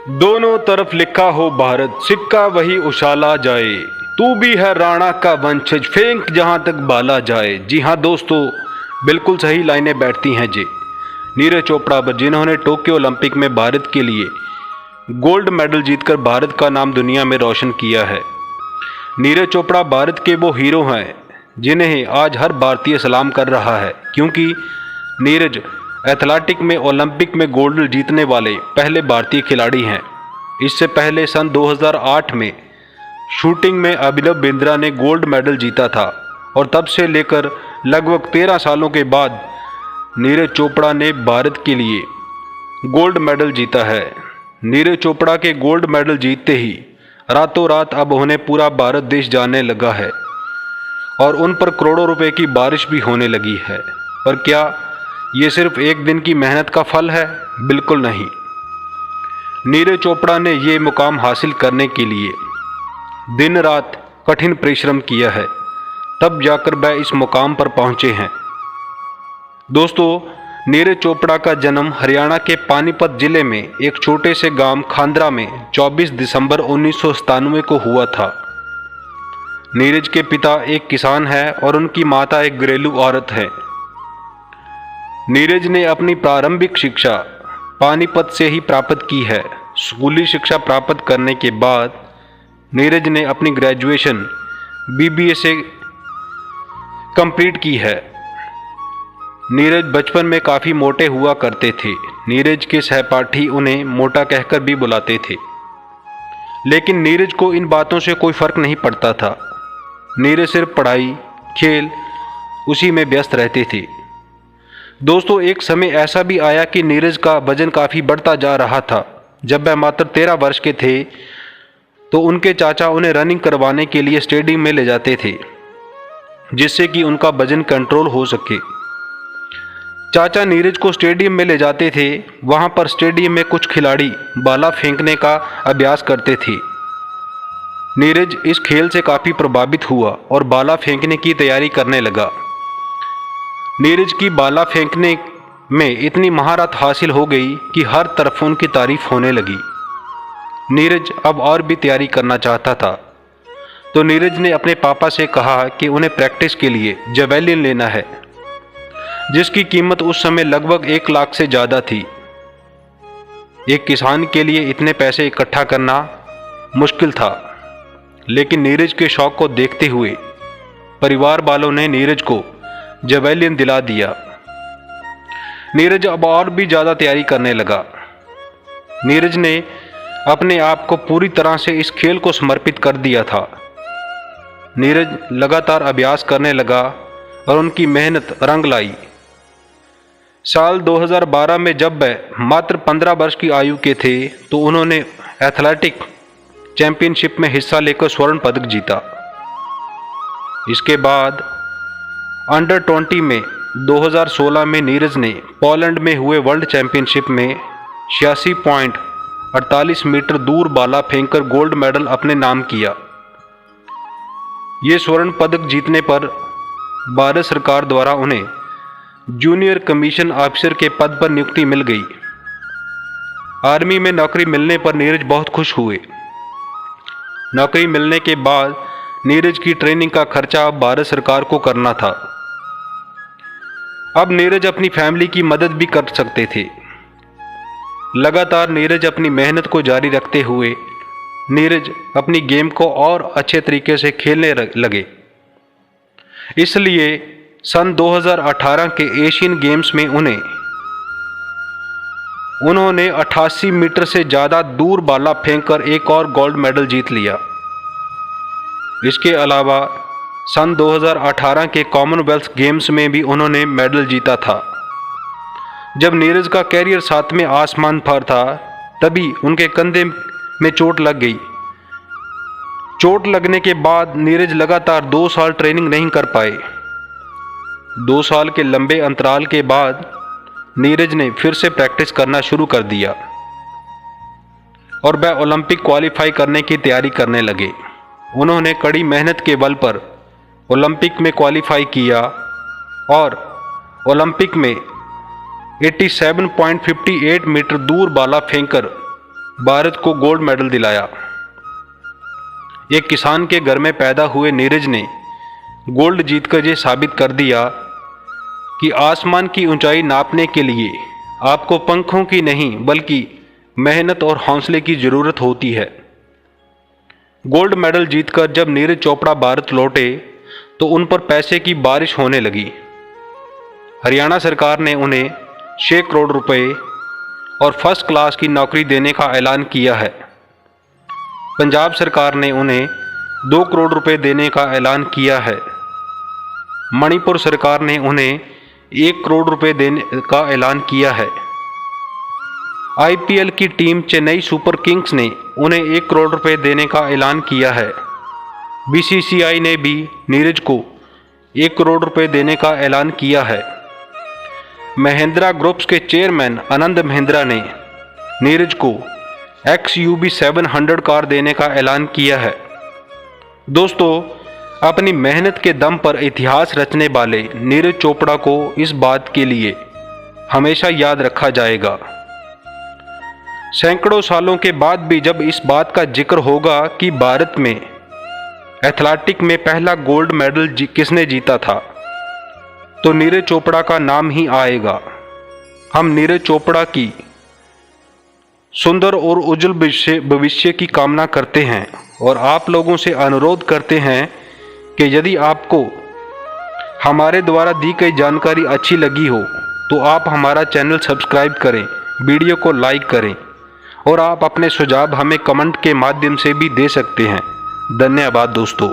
दोनों तरफ लिखा हो भारत, सिक्का वही उछाला जाए। तू भी है राणा का वंशज, फेंक जहां तक बाला जाए। जी हाँ दोस्तों, बिल्कुल सही लाइनें बैठती हैं जी। नीरज चोपड़ा पर, जिन्होंने टोक्यो ओलंपिक में भारत के लिए गोल्ड मेडल जीतकर भारत का नाम दुनिया में रोशन किया है। नीरज चोपड़ा भारत के वो हीरो हैं जिन्हें आज हर भारतीय सलाम कर रहा है, क्योंकि नीरज एथलेटिक में ओलंपिक में गोल्ड जीतने वाले पहले भारतीय खिलाड़ी हैं। इससे पहले सन 2008 में शूटिंग में अभिनव बिंद्रा ने गोल्ड मेडल जीता था और तब से लेकर लगभग 13 सालों के बाद नीरज चोपड़ा ने भारत के लिए गोल्ड मेडल जीता है। नीरज चोपड़ा के गोल्ड मेडल जीतते ही रातों रात अब उन्हें पूरा भारत देश जानने लगा है और उन पर करोड़ों रुपए की बारिश भी होने लगी है। पर क्या ये सिर्फ एक दिन की मेहनत का फल है? बिल्कुल नहीं। नीरज चोपड़ा ने ये मुकाम हासिल करने के लिए दिन रात कठिन परिश्रम किया है, तब जाकर वह इस मुकाम पर पहुंचे हैं। दोस्तों, नीरज चोपड़ा का जन्म हरियाणा के पानीपत जिले में एक छोटे से गांव खांद्रा में 24 दिसंबर 1997 को हुआ था। नीरज के पिता एक किसान है और उनकी माता एक घरेलू औरत है। नीरज ने अपनी प्रारंभिक शिक्षा पानीपत से ही प्राप्त की है। स्कूली शिक्षा प्राप्त करने के बाद नीरज ने अपनी ग्रेजुएशन बीबीए से कंप्लीट की है। नीरज बचपन में काफ़ी मोटे हुआ करते थे। नीरज के सहपाठी उन्हें मोटा कहकर भी बुलाते थे, लेकिन नीरज को इन बातों से कोई फर्क नहीं पड़ता था। नीरज सिर्फ पढ़ाई, खेल, उसी में व्यस्त रहते थे। दोस्तों, एक समय ऐसा भी आया कि नीरज का वजन काफ़ी बढ़ता जा रहा था। जब वह मात्र 13 वर्ष के थे तो उनके चाचा उन्हें रनिंग करवाने के लिए स्टेडियम में ले जाते थे, जिससे कि उनका वजन कंट्रोल हो सके। चाचा नीरज को स्टेडियम में ले जाते थे। वहां पर स्टेडियम में कुछ खिलाड़ी भाला फेंकने का अभ्यास करते थे। नीरज इस खेल से काफ़ी प्रभावित हुआ और भाला फेंकने की तैयारी करने लगा। नीरज की भाला फेंकने में इतनी महारत हासिल हो गई कि हर तरफ उनकी तारीफ होने लगी। नीरज अब और भी तैयारी करना चाहता था, तो नीरज ने अपने पापा से कहा कि उन्हें प्रैक्टिस के लिए जेवेलिन लेना है, जिसकी कीमत उस समय लगभग 1 लाख से ज़्यादा थी। एक किसान के लिए इतने पैसे इकट्ठा करना मुश्किल था, लेकिन नीरज के शौक को देखते हुए परिवार वालों ने नीरज को जेवेलिन दिला दिया। नीरज अब और भी ज़्यादा तैयारी करने लगा। नीरज ने अपने आप को पूरी तरह से इस खेल को समर्पित कर दिया था। नीरज लगातार अभ्यास करने लगा और उनकी मेहनत रंग लाई। साल 2012 में जब वह मात्र 15 वर्ष की आयु के थे तो उन्होंने एथलेटिक चैंपियनशिप में हिस्सा लेकर स्वर्ण पदक जीता। इसके बाद अंडर 20 में 2016 में नीरज ने पोलैंड में हुए वर्ल्ड चैंपियनशिप में 86.48 मीटर दूर भाला फेंककर गोल्ड मेडल अपने नाम किया। ये स्वर्ण पदक जीतने पर भारत सरकार द्वारा उन्हें जूनियर कमीशन ऑफिसर के पद पर नियुक्ति मिल गई। आर्मी में नौकरी मिलने पर नीरज बहुत खुश हुए। नौकरी मिलने के बाद नीरज की ट्रेनिंग का खर्चा अब भारत सरकार को करना था। अब नीरज अपनी फैमिली की मदद भी कर सकते थे। लगातार नीरज अपनी मेहनत को जारी रखते हुए नीरज अपनी गेम को और अच्छे तरीके से खेलने लगे। इसलिए सन 2018 के एशियन गेम्स में उन्होंने 88 मीटर से ज़्यादा दूर भाला फेंककर एक और गोल्ड मेडल जीत लिया। इसके अलावा सन 2018 के कॉमनवेल्थ गेम्स में भी उन्होंने मेडल जीता था। जब नीरज का कैरियर 7वें आसमान पर था, तभी उनके कंधे में चोट लग गई। चोट लगने के बाद नीरज लगातार 2 साल ट्रेनिंग नहीं कर पाए। 2 साल के लंबे अंतराल के बाद नीरज ने फिर से प्रैक्टिस करना शुरू कर दिया और वह ओलंपिक क्वालिफाई करने की तैयारी करने लगे। उन्होंने कड़ी मेहनत के बल पर ओलंपिक में क्वालिफाई किया और ओलंपिक में 87.58 मीटर दूर भाला फेंककर भारत को गोल्ड मेडल दिलाया। एक किसान के घर में पैदा हुए नीरज ने गोल्ड जीतकर ये साबित कर दिया कि आसमान की ऊंचाई नापने के लिए आपको पंखों की नहीं बल्कि मेहनत और हौसले की ज़रूरत होती है। गोल्ड मेडल जीतकर जब नीरज चोपड़ा भारत लौटे तो उन पर पैसे की बारिश होने लगी। हरियाणा सरकार ने उन्हें 6 करोड़ रुपए और फर्स्ट क्लास की नौकरी देने का ऐलान किया है। पंजाब सरकार ने उन्हें 2 करोड़ रुपए देने का ऐलान किया है। मणिपुर सरकार ने उन्हें 1 करोड़ रुपए देने का ऐलान किया है। आईपीएल की टीम चेन्नई सुपर किंग्स ने उन्हें 1 करोड़ रुपए देने का ऐलान किया है। बीसीसीआई ने भी नीरज को 1 करोड़ रुपए देने का ऐलान किया है। महिंद्रा ग्रुप्स के चेयरमैन आनंद महिंद्रा ने नीरज को XUV 700 कार देने का ऐलान किया है। दोस्तों, अपनी मेहनत के दम पर इतिहास रचने वाले नीरज चोपड़ा को इस बात के लिए हमेशा याद रखा जाएगा। सैकड़ों सालों के बाद भी जब इस बात का जिक्र होगा कि भारत में एथलेटिक में पहला गोल्ड मेडल किसने जीता था, तो नीरज चोपड़ा का नाम ही आएगा। हम नीरज चोपड़ा की सुंदर और उज्जवल भविष्य की कामना करते हैं और आप लोगों से अनुरोध करते हैं कि यदि आपको हमारे द्वारा दी गई जानकारी अच्छी लगी हो तो आप हमारा चैनल सब्सक्राइब करें, वीडियो को लाइक करें और आप अपने सुझाव हमें कमेंट के माध्यम से भी दे सकते हैं। धन्यवाद दोस्तों।